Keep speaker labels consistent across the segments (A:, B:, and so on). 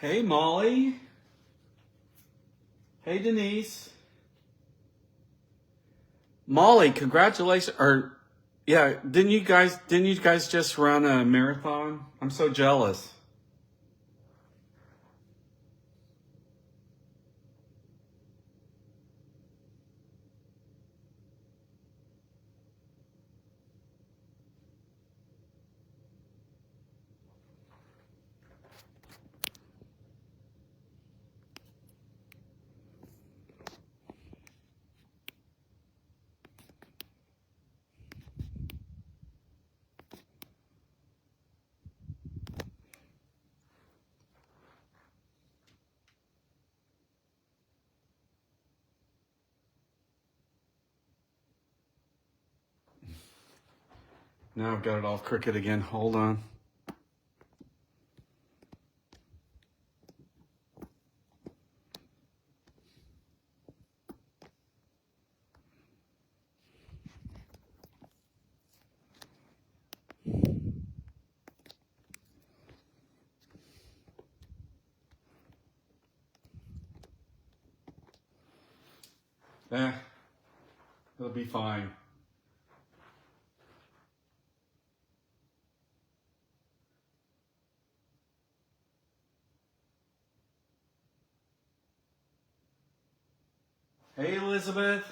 A: Hey, Molly. Hey, Denise. Molly, congratulations. Yeah, didn't you guys just run a marathon? I'm so jealous. Now I've got it all crooked again. Hold on. Eh, it'll be fine. Hey, Elizabeth.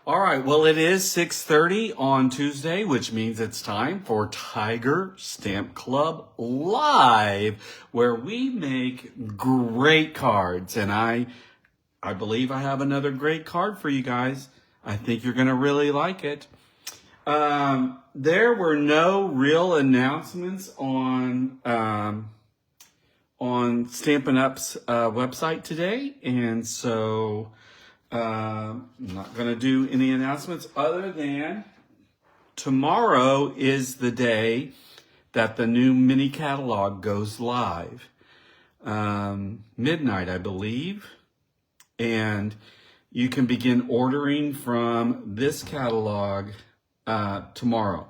A: All right, well, it is 6:30 on Tuesday, which means it's time for Tiger Stamp Club Live, where we make great cards. And I believe I have another great card for you guys. I think you're going to really like it. There were no real announcements on Stampin' Up's website today, and so I'm not going to do any announcements other than tomorrow is the day that the new mini catalog goes live. Midnight, I believe. And you can begin ordering from this catalog tomorrow.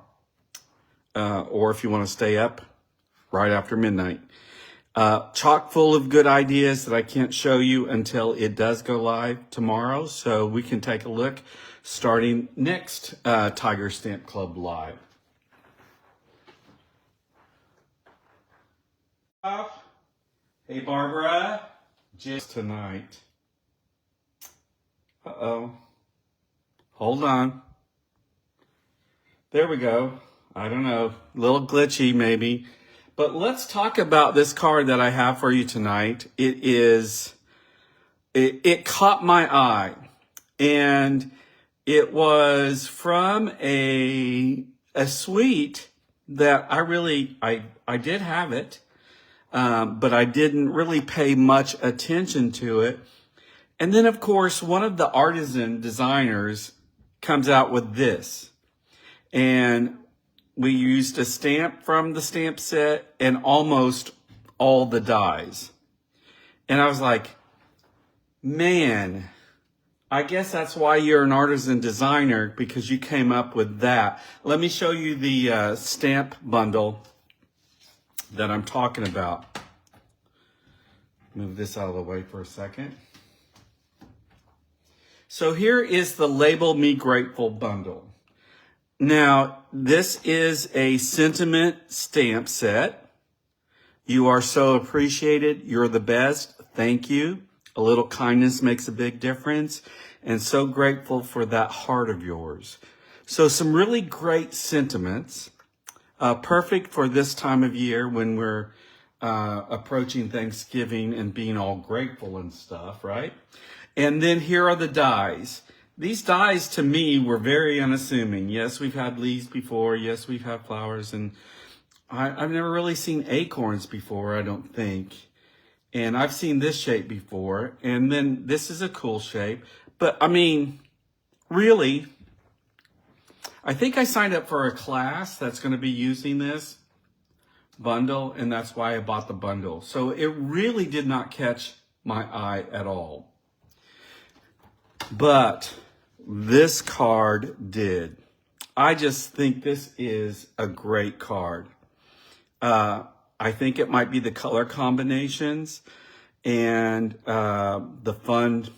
A: Or if you want to stay up right after midnight. Chock full of good ideas that I can't show you until it does go live tomorrow. So we can take a look starting next Tiger Stamp Club Live. Hey, Barbara. Just tonight. Uh-oh. Hold on. There we go. I don't know. A little glitchy maybe. But let's talk about this card that I have for you tonight. It caught my eye. And it was from a suite that I did have it. But I didn't really pay much attention to it. And then, of course, one of the artisan designers comes out with this. And we used a stamp from the stamp set and almost all the dies. And I was like, man, I guess that's why you're an artisan designer, because you came up with that. Let me show you the stamp bundle that I'm talking about. Move this out of the way for a second. So here is the Label Me Grateful bundle. Now, this is a sentiment stamp set. You are so appreciated. You're the best. Thank you. A little kindness makes a big difference. And so grateful for that heart of yours. So some really great sentiments. Perfect for this time of year when we're approaching Thanksgiving and being all grateful and stuff, right? And then here are the dies. These dies to me were very unassuming. Yes, we've had leaves before. Yes, we've had flowers. And I've never really seen acorns before, I don't think. And I've seen this shape before. And then this is a cool shape. But I mean, really, I think I signed up for a class that's going to be using this bundle. And that's why I bought the bundle. So it really did not catch my eye at all. But this card did. I just think this is a great card. I think it might be the color combinations and the fun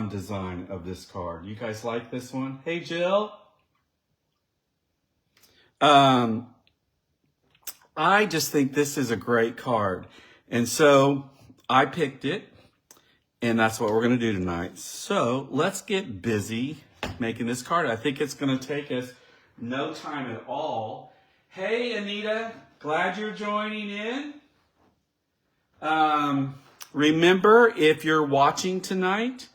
A: design of this card. You guys like this one? Hey, Jill. I just think this is a great card. And so I picked it, and that's what we're going to do tonight. So let's get busy making this card. I think it's going to take us no time at all. Hey, Anita, glad you're joining in. Remember, if you're watching tonight,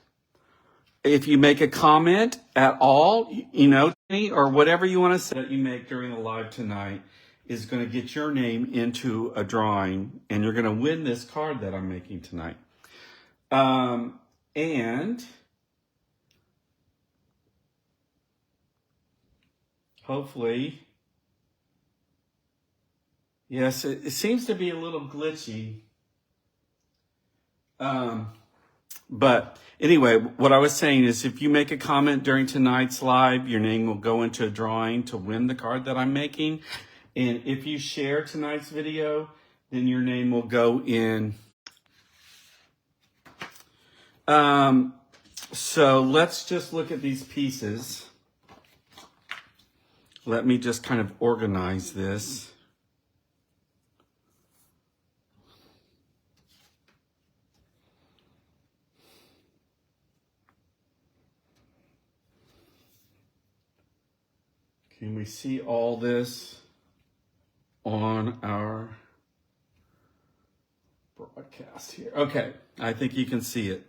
A: if you make a comment at all, you know, or whatever you want to say that you make during the live tonight is going to get your name into a drawing, and you're going to win this card that I'm making tonight. And hopefully, yes, it seems to be a little glitchy. But anyway, what I was saying is if you make a comment during tonight's live, your name will go into a drawing to win the card that I'm making. And if you share tonight's video, then your name will go in. So let's just look at these pieces. Let me just kind of organize this. Can we see all this on our broadcast here? Okay, I think you can see it.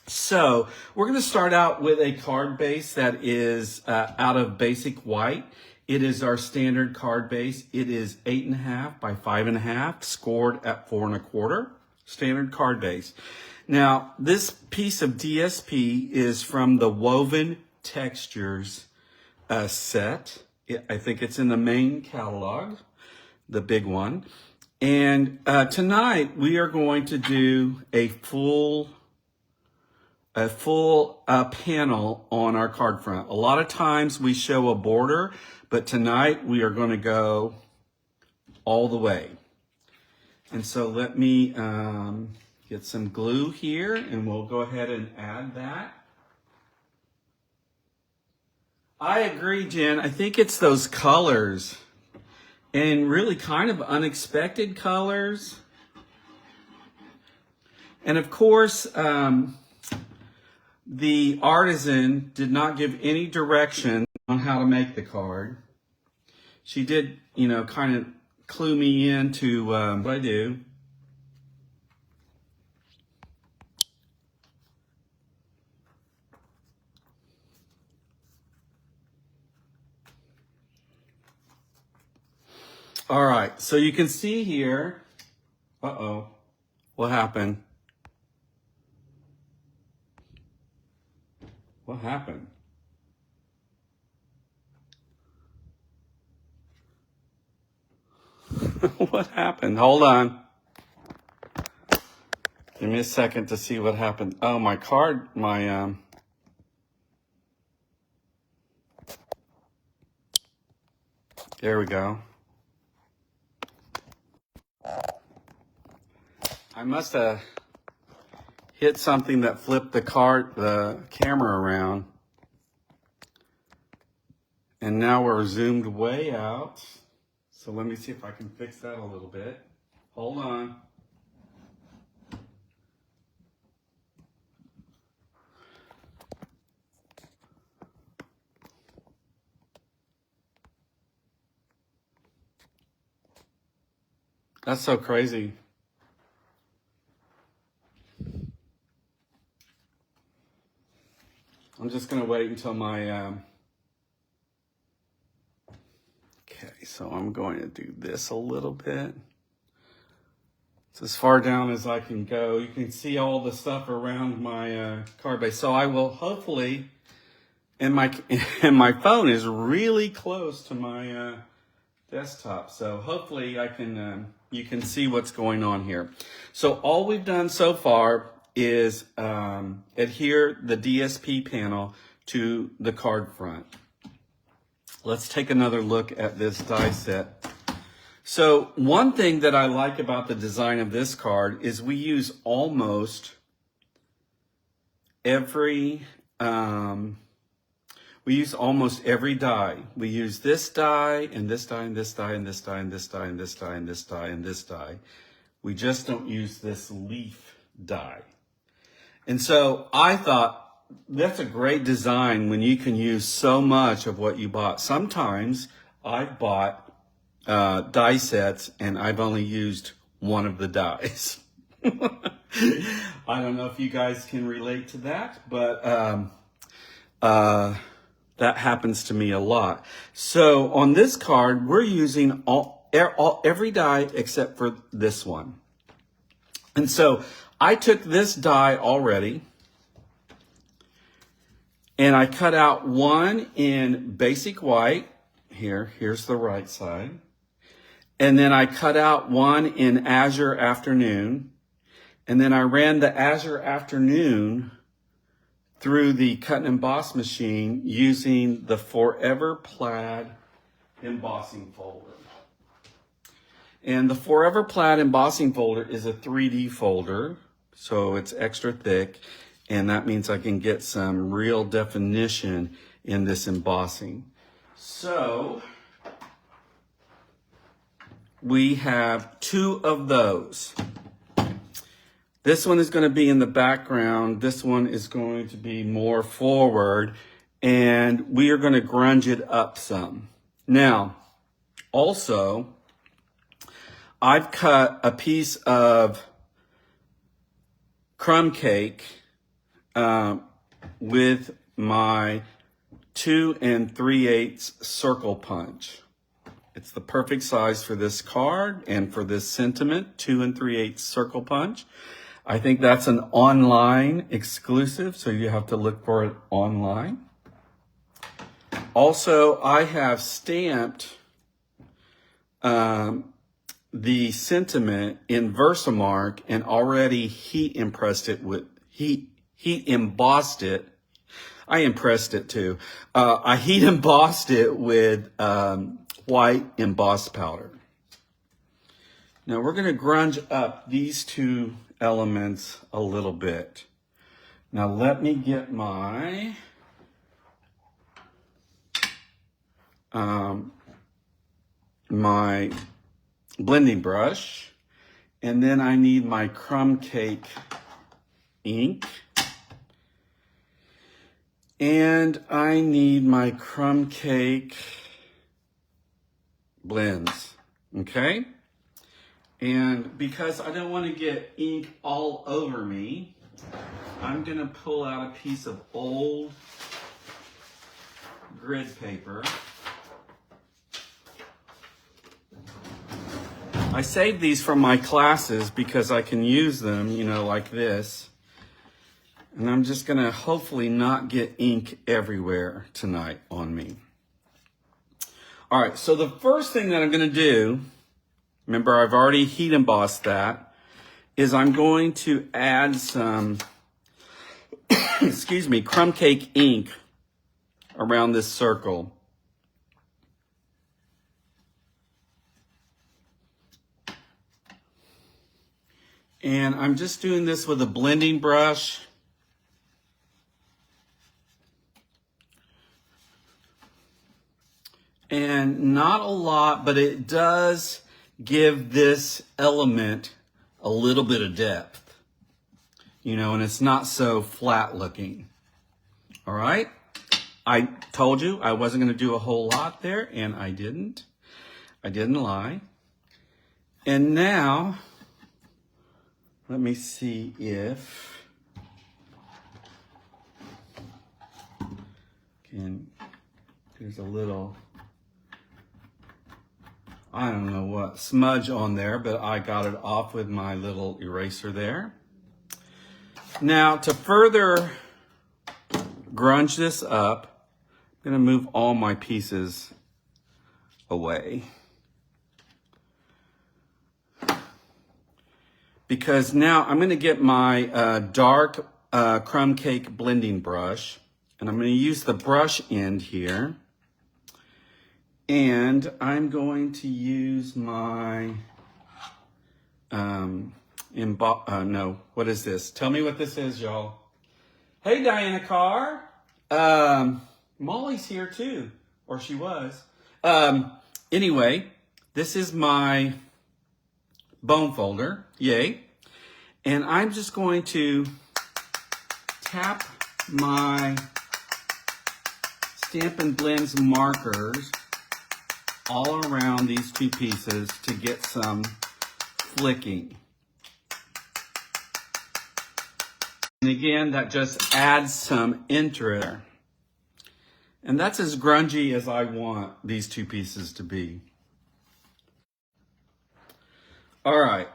A: So we're going to start out with a card base that is out of basic white. It is our standard card base. It is 8.5 by 5.5, scored at 4 1/4. Standard card base. Now, this piece of DSP is from the Woven Textures set. I think it's in the main catalog, the big one. And tonight we are going to do a full panel on our card front. A lot of times we show a border, but tonight we are going to go all the way. And so let me get some glue here, and we'll go ahead and add that. I agree, Jen. I think it's those colors, and really kind of unexpected colors. And of course, the artisan did not give any direction on how to make the card. She did, kind of clue me into what I do. All right, so you can see here, what happened? What happened? What happened? Hold on. Give me a second to see what happened. Oh, my card, there we go. I must have hit something that flipped the camera around. And now we're zoomed way out. So let me see if I can fix that a little bit. Hold on. That's so crazy. I'm just going to wait until my, okay, so I'm going to do this a little bit. It's as far down as I can go. You can see all the stuff around my card base. So I will hopefully, and my phone is really close to my desktop. So hopefully I can, you can see what's going on here. So all we've done so far is adhere the DSP panel to the card front. Let's take another look at this die set. So one thing that I like about the design of this card is we use almost every die. We use this die and this die and this die and this die and this die and this die and this die and this die. We just don't use this leaf die. And so I thought that's a great design when you can use so much of what you bought. Sometimes I've bought die sets and I've only used one of the dies. I don't know if you guys can relate to that, but that happens to me a lot. So on this card, we're using every die except for this one. And so I took this die already and I cut out one in basic white. Here's the right side. And then I cut out one in Azure Afternoon. And then I ran the Azure Afternoon through the cut and emboss machine using the Forever Plaid embossing folder. And the Forever Plaid embossing folder is a 3D folder, so it's extra thick, and that means I can get some real definition in this embossing. So we have two of those. This one is going to be in the background. This one is going to be more forward, and we are going to grunge it up some. Now, also, I've cut a piece of crumb cake with my 2 3/8 circle punch. It's the perfect size for this card and for this sentiment, 2 3/8 circle punch. I think that's an online exclusive, so you have to look for it online. Also, I have stamped the sentiment in Versamark and already heat embossed it. I impressed it too. I heat embossed it with white emboss powder. Now we're going to grunge up these two elements a little bit. Now let me get my my blending brush, and then I need my crumb cake ink, and I need my crumb cake blends, okay? And because I don't want to get ink all over me, I'm going to pull out a piece of old grid paper. I saved these from my classes because I can use them, you know, like this. And I'm just going to hopefully not get ink everywhere tonight on me. All right, so the first thing that I'm going to do, remember I've already heat embossed that, is I'm going to add some, excuse me, crumb cake ink around this circle. And I'm just doing this with a blending brush. And not a lot, but it does give this element a little bit of depth, you know, and it's not so flat looking. All right. I told you I wasn't going to do a whole lot there, and I didn't. I didn't lie. And now, let me see if there's a little, I don't know what, smudge on there, but I got it off with my little eraser there. Now, to further grunge this up, I'm going to move all my pieces away. Because now I'm going to get my dark crumb cake blending brush, and I'm going to use the brush end here. And I'm going to use my, what is this? Tell me what this is, y'all. Hey, Diana Carr. Molly's here too, or she was. Anyway, this is my bone folder, yay. And I'm just going to tap my Stampin' Blends markers all around these two pieces to get some flicking. And again, that just adds some interest. And that's as grungy as I want these two pieces to be. All right,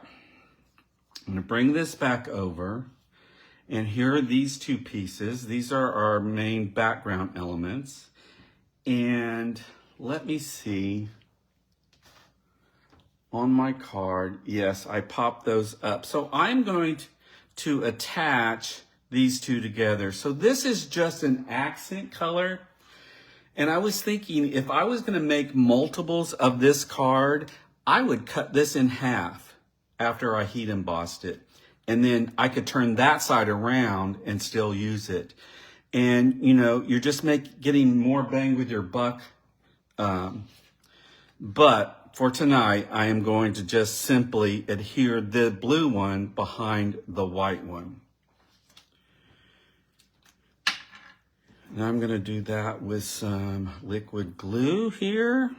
A: I'm gonna bring this back over. And here are these two pieces. These are our main background elements. And let me see. On my card, yes, I popped those up. So I'm going to attach these two together. So this is just an accent color. And I was thinking if I was going to make multiples of this card, I would cut this in half after I heat embossed it. And then I could turn that side around and still use it. And, you know, you're just getting more bang with your buck. But for tonight, I am going to just simply adhere the blue one behind the white one. Now I'm going to do that with some liquid glue here.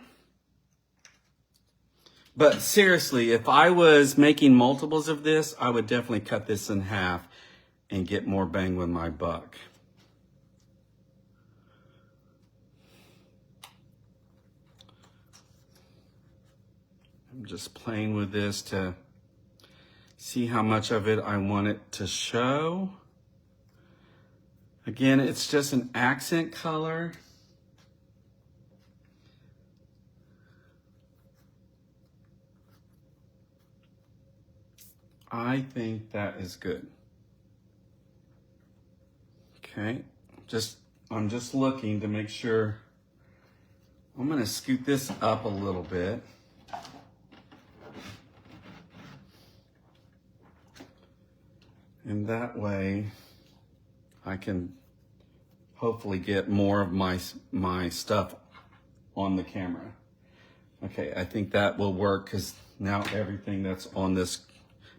A: But seriously, if I was making multiples of this, I would definitely cut this in half and get more bang with my buck. I'm just playing with this to see how much of it I want it to show. Again, it's just an accent color. I think that is good. Okay, I'm just looking to make sure. I'm gonna scoot this up a little bit. And that way I can hopefully get more of my stuff on the camera. Okay, I think that will work because now everything that's on this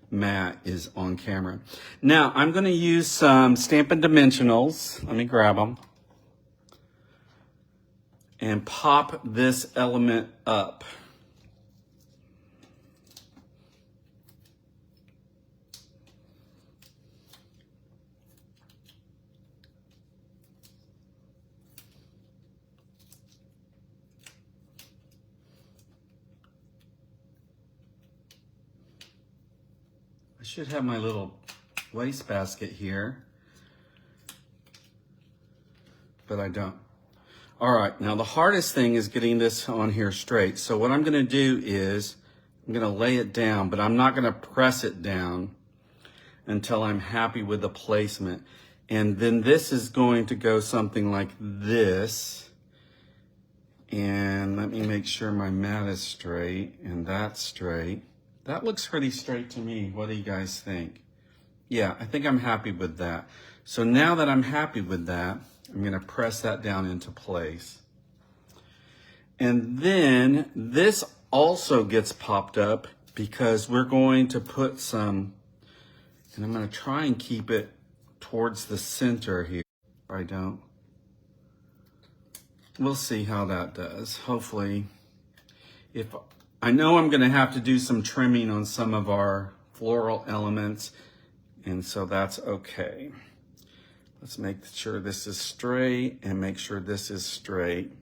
A: mat is on camera. Now I'm going to use some Stampin' Dimensionals. Let me grab them. And pop this element up. I should have my little wastebasket here, but I don't. All right, now the hardest thing is getting this on here straight. So what I'm gonna do is, I'm gonna lay it down, but I'm not gonna press it down until I'm happy with the placement. And then this is going to go something like this. And let me make sure my mat is straight and that's straight. That looks pretty straight to me. What do you guys think? Yeah, I think I'm happy with that. So now that I'm happy with that, I'm gonna press that down into place. And then this also gets popped up because we're going to put some, and I'm gonna try and keep it towards the center here. I don't. We'll see how that does. Hopefully, I know I'm gonna have to do some trimming on some of our floral elements, and so that's okay. Let's make sure this is straight and make sure this is straight.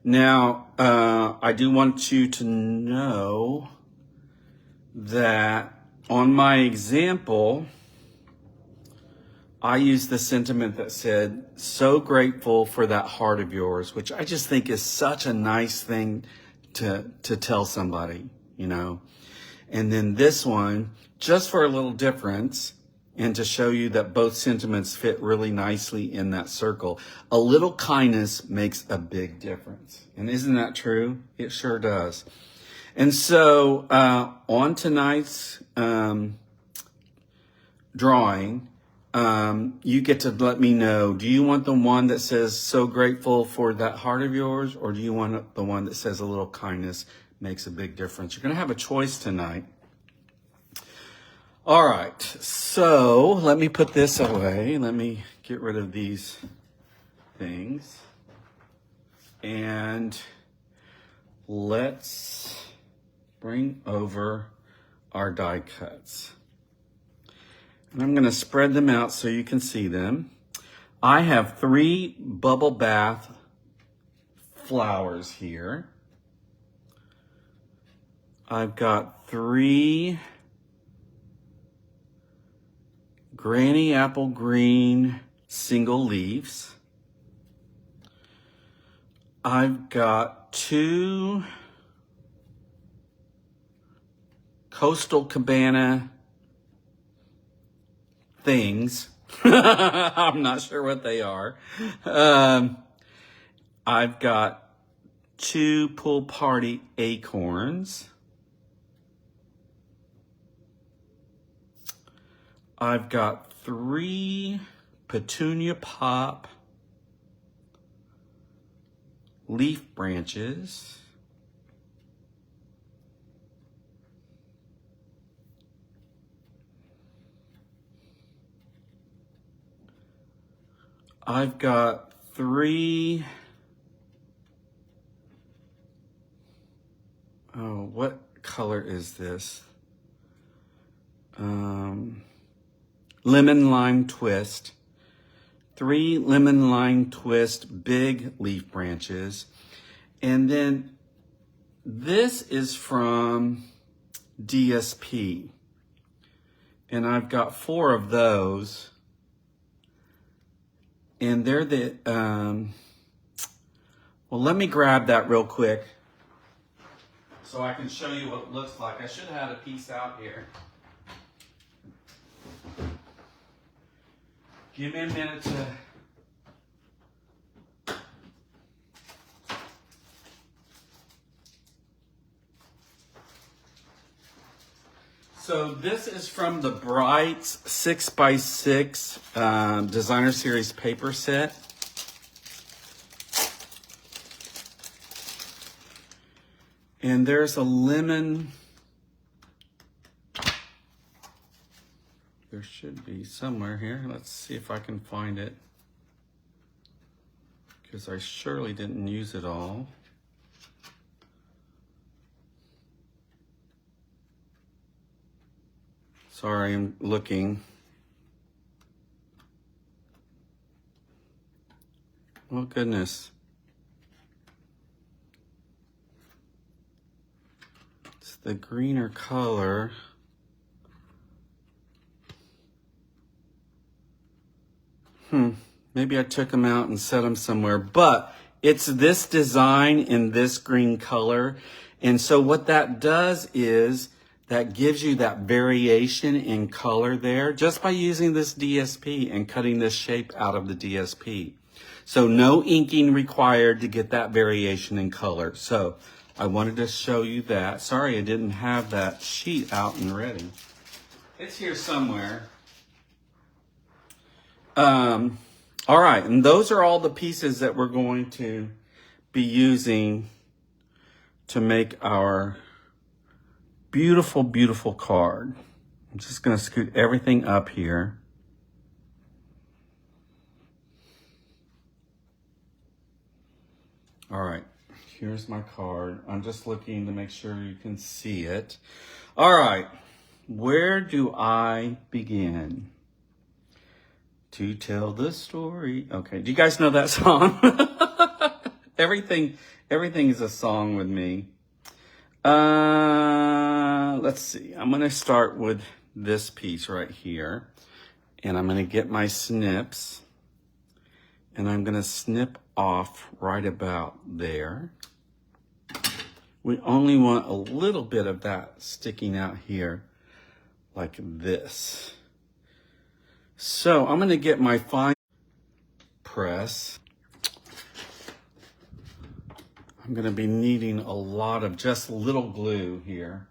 A: Now, I do want you to know that on my example, I used the sentiment that said, so grateful for that heart of yours, which I just think is such a nice thing to tell somebody, you know. And then this one, just for a little difference, and to show you that both sentiments fit really nicely in that circle. A little kindness makes a big difference. And isn't that true? It sure does. And so on tonight's drawing, you get to let me know, do you want the one that says so grateful for that heart of yours, or do you want the one that says a little kindness makes a big difference? You're going to have a choice tonight. All right, so let me put this away. Let me get rid of these things. And let's bring over our die cuts. And I'm going to spread them out so you can see them. I have 3 bubble bath flowers here. I've got 3 Granny Apple Green single leaves. I've got 2 Coastal Cabana things. I'm not sure what they are. I've got 2 Pool Party acorns. I've got 3 Petunia Pop leaf branches. I've got 3, oh, what color is this? Lemon Lime Twist. 3 Lemon Lime Twist big leaf branches. And then this is from DSP. And I've got 4 of those. And they're the, well, let me grab that real quick so I can show you what it looks like. I should have had a piece out here. Give me a minute to... So this is from the Brights 6x6 Designer Series paper set. And there's a lemon. There should be somewhere here. Let's see if I can find it, because I surely didn't use it all. Sorry, I'm looking. Oh, goodness. It's the greener color. Maybe I took them out and set them somewhere, but it's this design in this green color. And so what that does is that gives you that variation in color there just by using this DSP and cutting this shape out of the DSP. So no inking required to get that variation in color. So I wanted to show you that. Sorry, I didn't have that sheet out and ready. It's here somewhere. All right, and those are all the pieces that we're going to be using to make our beautiful, beautiful card. I'm just going to scoot everything up here. All right, here's my card. I'm just looking to make sure you can see it. All right, where do I begin to tell the story? Okay, do you guys know that song? Everything is a song with me. Let's see. I'm going to start with this piece right here. And I'm going to get my snips. And I'm going to snip off right about there. We only want a little bit of that sticking out here like this. So I'm going to get my fine press. I'm going to be needing a lot of just little glue here.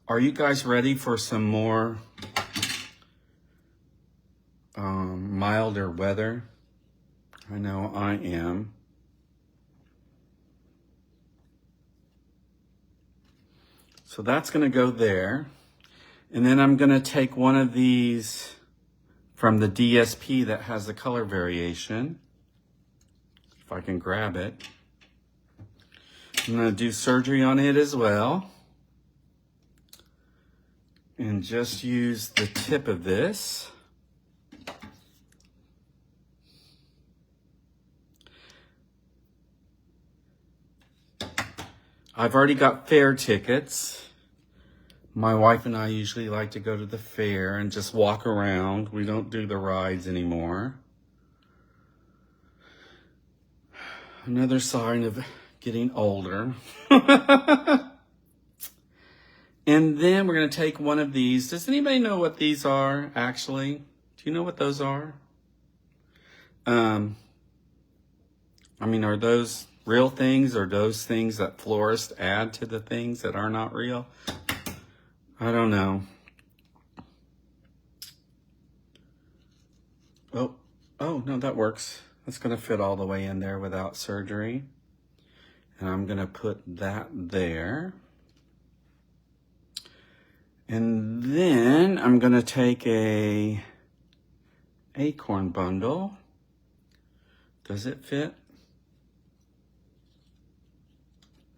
A: Are you guys ready for some more milder weather? I know I am. So that's going to go there. And then I'm going to take one of these from the DSP that has the color variation. If I can grab it. I'm going to do surgery on it as well. And just use the tip of this. I've already got fair tickets. My wife and I usually like to go to the fair and just walk around. We don't do the rides anymore. Another sign of getting older. And then we're going to take one of these. Does anybody know what these are, actually? Do you know what those are? I mean, are those real things or those things that florists add to the things that are not real? I don't know. Oh, no, that works. That's going to fit all the way in there without surgery. And I'm going to put that there. And then I'm going to take a acorn bundle. Does it fit?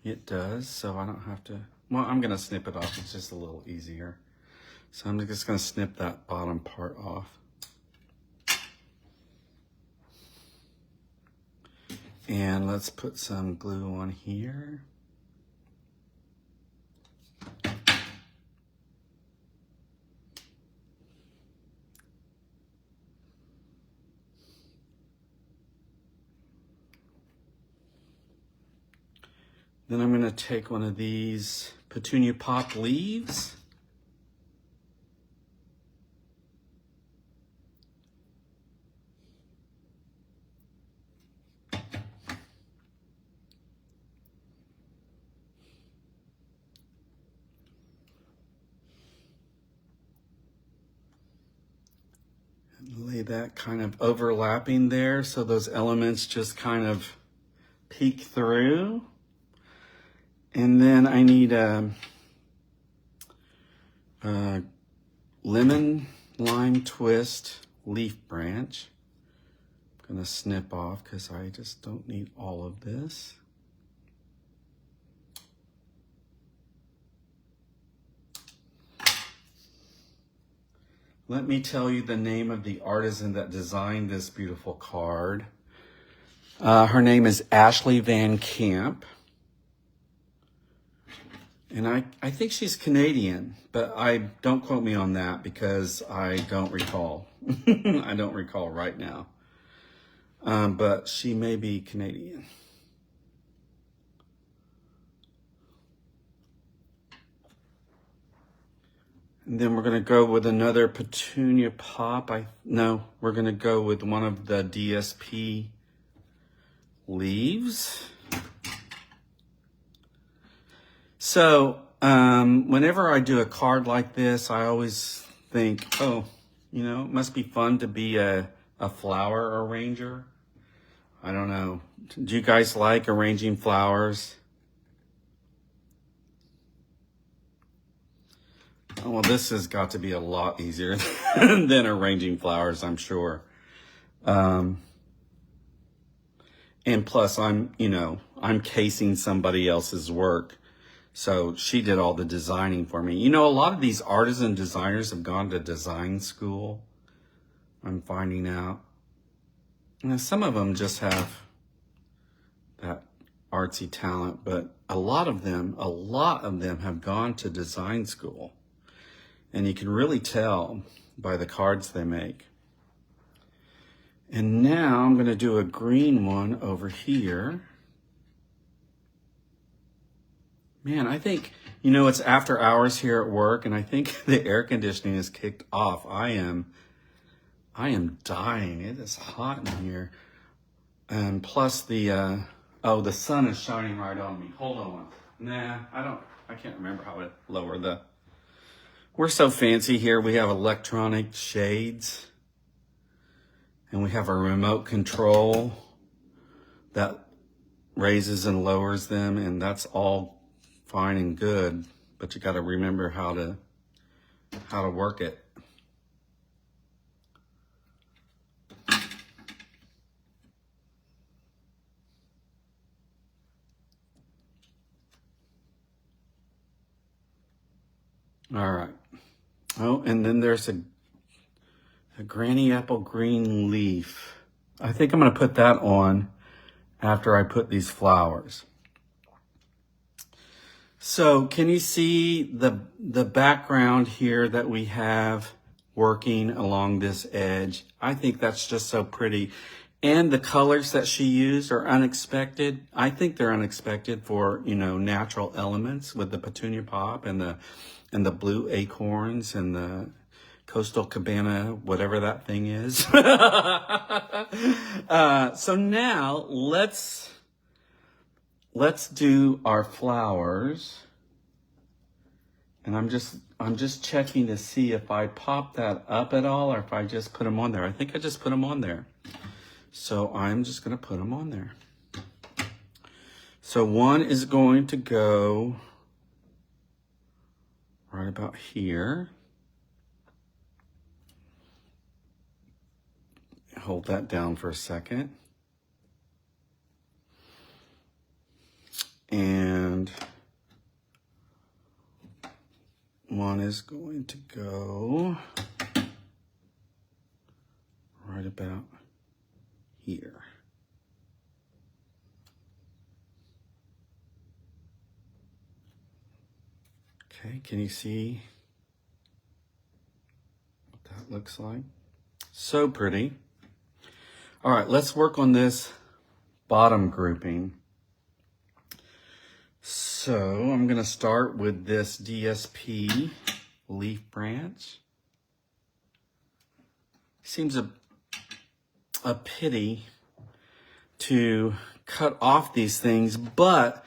A: It does, so I don't have to, well, I'm going to snip it off. It's just a little easier. So I'm just going to snip that bottom part off. And let's put some glue on here. Then I'm going to take one of these Petunia Pop leaves. And lay that kind of overlapping there so those elements just kind of peek through. And then I need a lemon lime twist leaf branch. I'm gonna snip off because I just don't need all of this. Let me tell you the name of the artisan that designed this beautiful card. Her name is Ashley Van Camp. And I think she's Canadian, but don't quote me on that because I don't recall. I don't recall right now. But she may be Canadian. And then we're going to go with another Petunia Pop. We're going to go with one of the DSP leaves. So, whenever I do a card like this, I always think, oh, it must be fun to be a flower arranger. I don't know. Do you guys like arranging flowers? Oh, well, this has got to be a lot easier than arranging flowers, I'm sure. And plus, I'm casing somebody else's work. So she did all the designing for me. A lot of these artisan designers have gone to design school. I'm finding out. Some of them just have that artsy talent, but a lot of them have gone to design school. And you can really tell by the cards they make. And now I'm going to do a green one over here. Man, I think, you know, it's after hours here at work, and I think the air conditioning is kicked off. I am dying. It is hot in here. And plus the sun is shining right on me. Hold on. Nah, I can't remember how to lower the... We're so fancy here. We have electronic shades, and we have a remote control that raises and lowers them, and that's all fine and good, but you got to remember how to work it. All right. Oh, and then there's a granny apple green leaf. I think I'm going to put that on after I put these flowers. So can you see the background here that we have working along this edge? I think that's just so pretty. And the colors that she used are unexpected. I think they're unexpected for, you know, natural elements with the petunia pop and the blue acorns and the Coastal Cabana, whatever that thing is. So now let's do our flowers. And I'm just checking to see if I pop that up at all or if I just put them on there. I think I just put them on there. So I'm just going to put them on there. So one is going to go right about here. Hold that down for a second. And one is going to go right about here. Okay, can you see what that looks like? So pretty. All right, let's work on this bottom grouping. So I'm going to start with this DSP leaf branch. Seems a pity to cut off these things, but,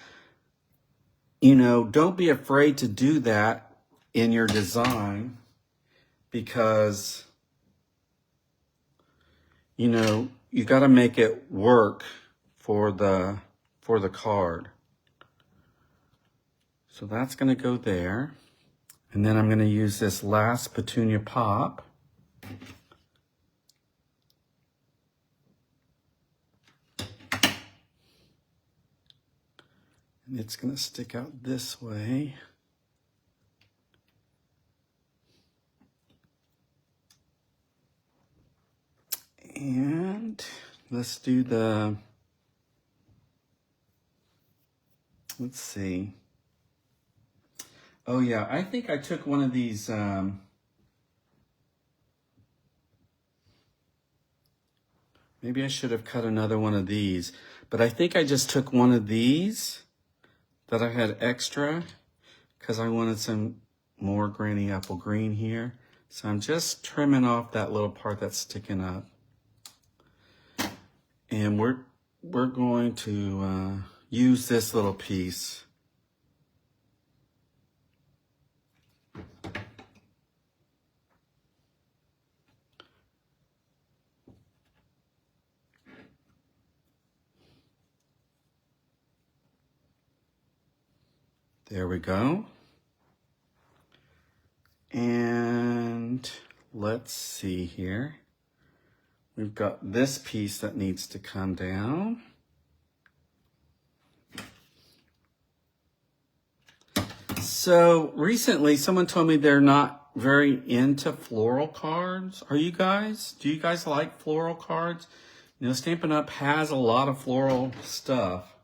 A: you know, don't be afraid to do that in your design because, you know, you got to make it work for the card. So that's going to go there. And then I'm going to use this last petunia pop. And it's going to stick out this way. And let's do let's see. Oh yeah, I think I took one of these, maybe I should have cut another one of these, but I think I just took one of these that I had extra because I wanted some more granny apple green here. So I'm just trimming off that little part that's sticking up. And we're going to use this little piece. There we go. And let's see here. We've got this piece that needs to come down. So recently someone told me they're not very into floral cards. Are you guys? Do you guys like floral cards? You know, Stampin' Up! Has a lot of floral stuff.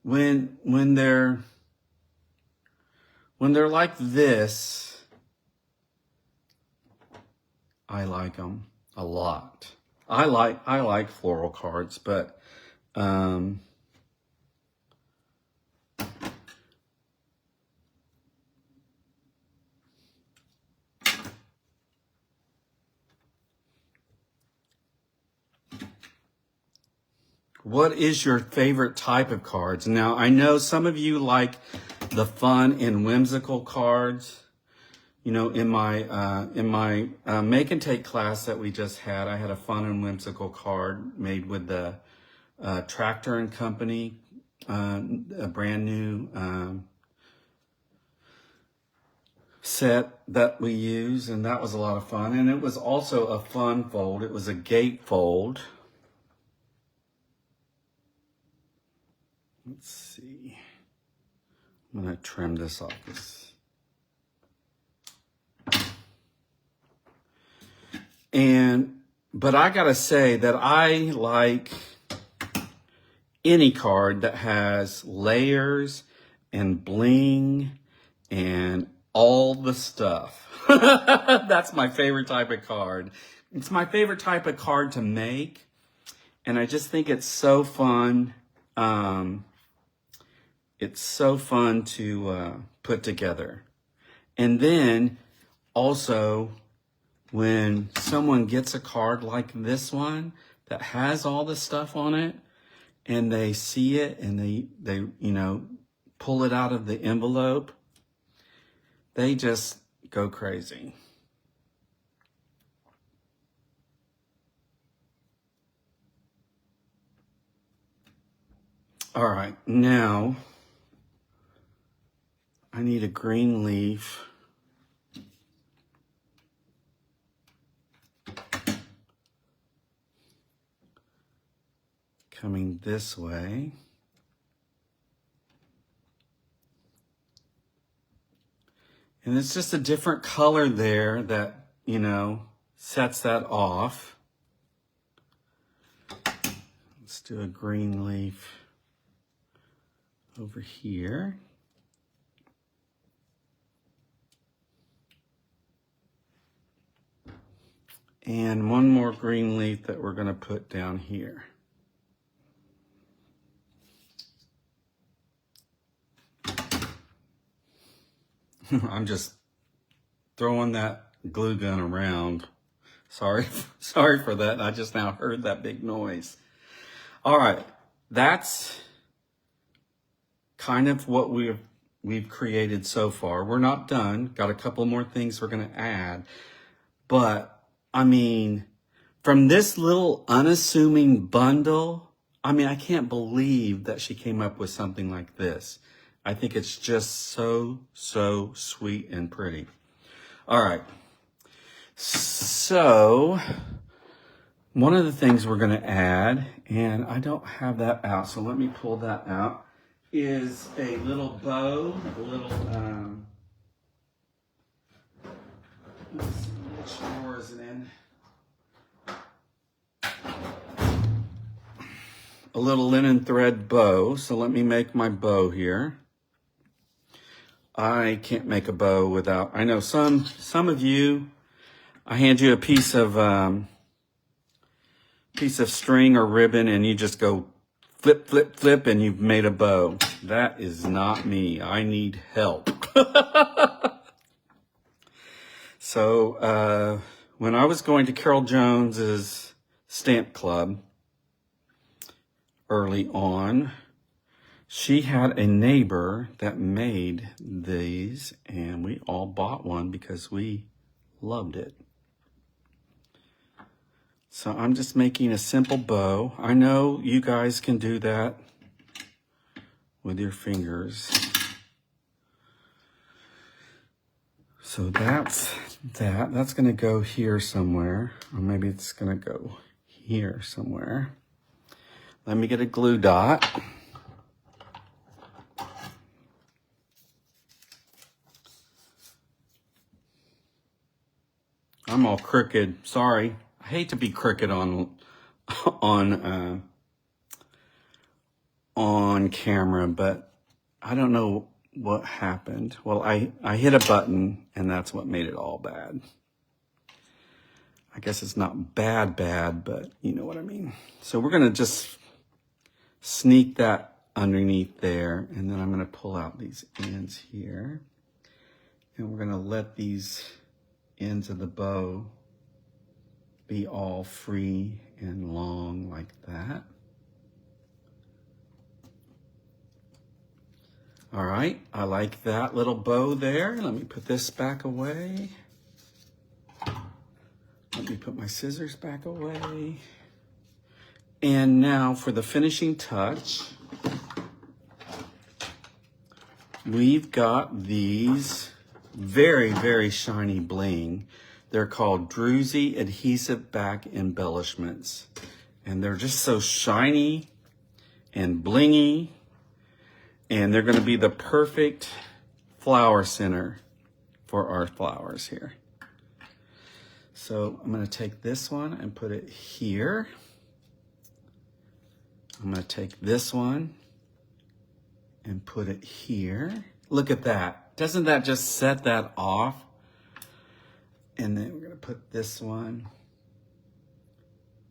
A: When they're like this, I like them a lot. I like floral cards, but What is your favorite type of cards? Now, I know some of you like the fun and whimsical cards. You know, in my make and take class that we just had, I had a fun and whimsical card made with the Tractor and Company, a brand new set that we use, and that was a lot of fun. And it was also a fun fold. It was a gate fold. Let's see. I'm gonna trim this off. But I gotta say that I like any card that has layers and bling and all the stuff. That's my favorite type of card. It's my favorite type of card to make, and I just think it's so fun. It's so fun to put together. And then also, when someone gets a card like this one that has all the stuff on it, and they see it and they you know, pull it out of the envelope, they just go crazy. All right, now I need a green leaf. Coming this way. And it's just a different color there that, you know, sets that off. Let's do a green leaf over here. And one more green leaf that we're going to put down here. I'm just throwing that glue gun around. Sorry for that. I just now heard that big noise. All right, that's kind of what we've created so far. We're not done. Got a couple more things we're going to add. But I mean, from this little unassuming bundle, I mean, I can't believe that she came up with something like this. I think it's just so sweet and pretty. All right. So, one of the things we're going to add, and I don't have that out, so let me pull that out, is a little bow, a little, let's see, which drawer is it in? A little linen thread bow. So let me make my bow here. I can't make a bow without, I know some of you, I hand you a piece of string or ribbon and you just go flip, flip, flip, and you've made a bow. That is not me. I need help. So when I was going to Carol Jones's stamp club early on, she had a neighbor that made these, and we all bought one because we loved it. So I'm just making a simple bow. I know you guys can do that with your fingers. So that's that. That's going to go here somewhere, or maybe it's going to go here somewhere. Let me get a glue dot. I'm all crooked. Sorry. I hate to be crooked on camera, but I don't know what happened. Well, I hit a button and that's what made it all bad. I guess it's not bad, but you know what I mean. So we're going to just sneak that underneath there, and then I'm going to pull out these ends here, and we're going to let these ends of the bow be all free and long like that. All right, I like that little bow there. Let me put this back away. Let me put my scissors back away. And now for the finishing touch, we've got these very, very shiny bling. They're called Druzy Adhesive Back Embellishments. And they're just so shiny and blingy. And they're going to be the perfect flower center for our flowers here. So I'm going to take this one and put it here. I'm going to take this one and put it here. Look at that. Doesn't that just set that off? And then we're going to put this one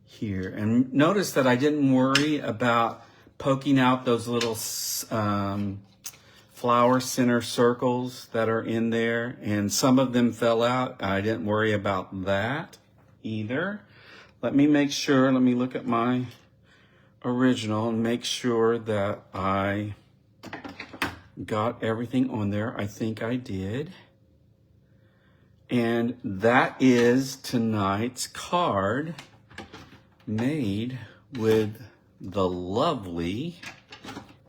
A: here. And notice that I didn't worry about poking out those little flower center circles that are in there. And some of them fell out. I didn't worry about that either. Let me make sure. Let me look at my original and make sure that I got everything on there. I think I did. And that is tonight's card made with the lovely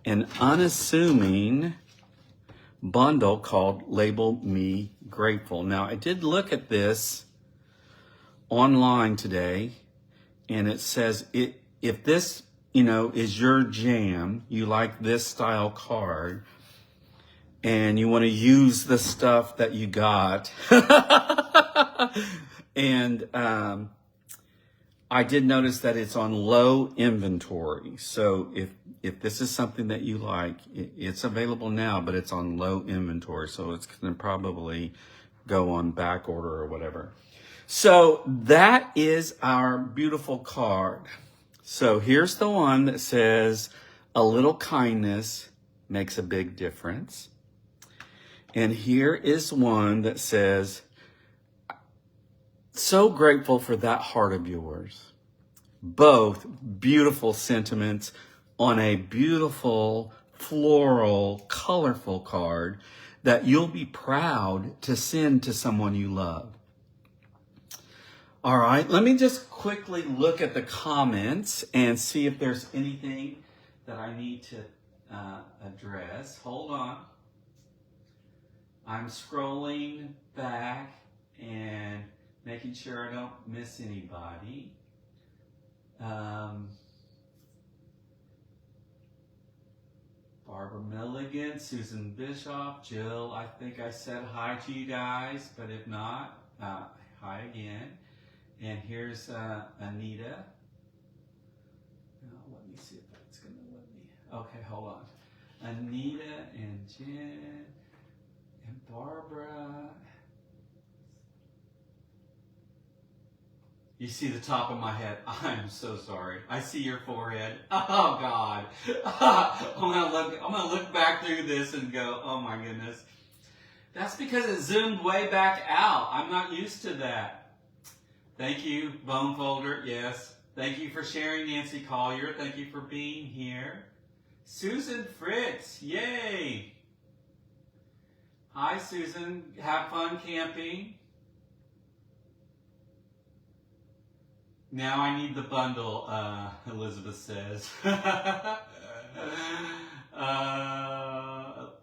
A: and unassuming bundle called Label Me Grateful. Now, I did look at this online today, and it says if this is your jam, you like this style card, and you want to use the stuff that you got. And I did notice that it's on low inventory. So if this is something that you like, it's available now, but it's on low inventory. So it's going to probably go on back order or whatever. So that is our beautiful card. So here's the one that says, a little kindness makes a big difference. And here is one that says, so grateful for that heart of yours. Both beautiful sentiments on a beautiful, floral, colorful card that you'll be proud to send to someone you love. All right, let me just quickly look at the comments and see if there's anything that I need to address. Hold on. I'm scrolling back and making sure I don't miss anybody. Barbara Milligan, Susan Bischoff, Jill, I think I said hi to you guys, but if not, hi again. And here's Anita. Now, let me see if that's going to let me. Okay, hold on. Anita and Jen and Barbara. You see the top of my head. I'm so sorry. I see your forehead. Oh God. I'm gonna look back through this and go, oh my goodness. That's because it zoomed way back out. I'm not used to that. Thank you, Bone Folder. Yes. Thank you for sharing, Nancy Collier. Thank you for being here. Susan Fritz. Yay. Hi, Susan. Have fun camping. Now I need the bundle, Elizabeth says.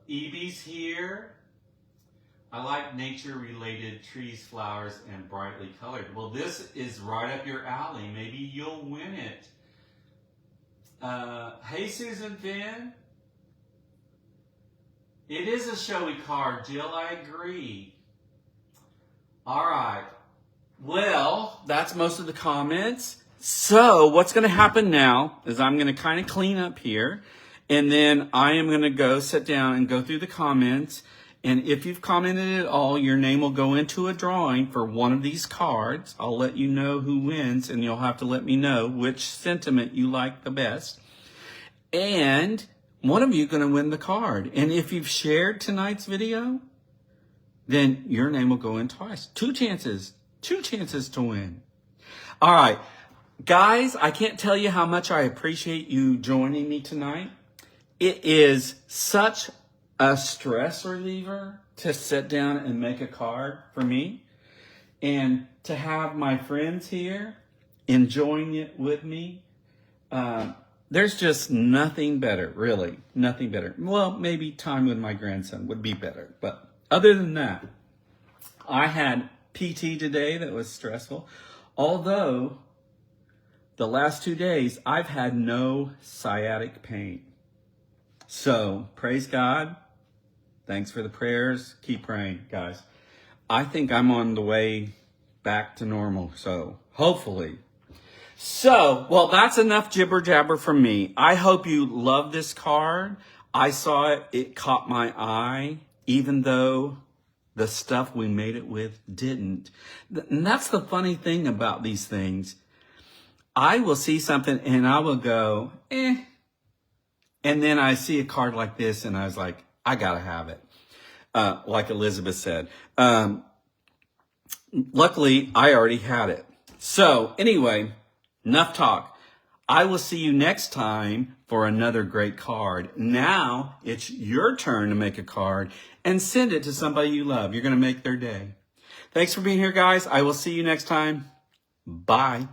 A: Evie's here. I like nature-related trees, flowers, and brightly colored. Well, this is right up your alley. Maybe you'll win it. Hey, Susan Finn. It is a showy card, Jill. I agree. All right. Well, that's most of the comments. So what's going to happen now is I'm going to kind of clean up here. And then I am going to go sit down and go through the comments. And if you've commented at all, your name will go into a drawing for one of these cards. I'll let you know who wins, and you'll have to let me know which sentiment you like the best. And one of you is going to win the card. And if you've shared tonight's video, then your name will go in twice. Two chances to win. All right. Guys, I can't tell you how much I appreciate you joining me tonight. It is such a stress reliever to sit down and make a card for me, and to have my friends here enjoying it with me. There's just nothing better, really. Nothing better. Well, maybe time with my grandson would be better. But other than that, I had PT today that was stressful. Although the last 2 days, I've had no sciatic pain. So praise God. Thanks for the prayers. Keep praying, guys. I think I'm on the way back to normal. So hopefully. So, well, that's enough jibber jabber from me. I hope you love this card. I saw it. It caught my eye, even though the stuff we made it with didn't. And that's the funny thing about these things. I will see something and I will go, eh. And then I see a card like this and I was like, I gotta have it. Like Elizabeth said. Luckily, I already had it. So anyway, enough talk. I will see you next time for another great card. Now it's your turn to make a card and send it to somebody you love. You're going to make their day. Thanks for being here, guys. I will see you next time. Bye.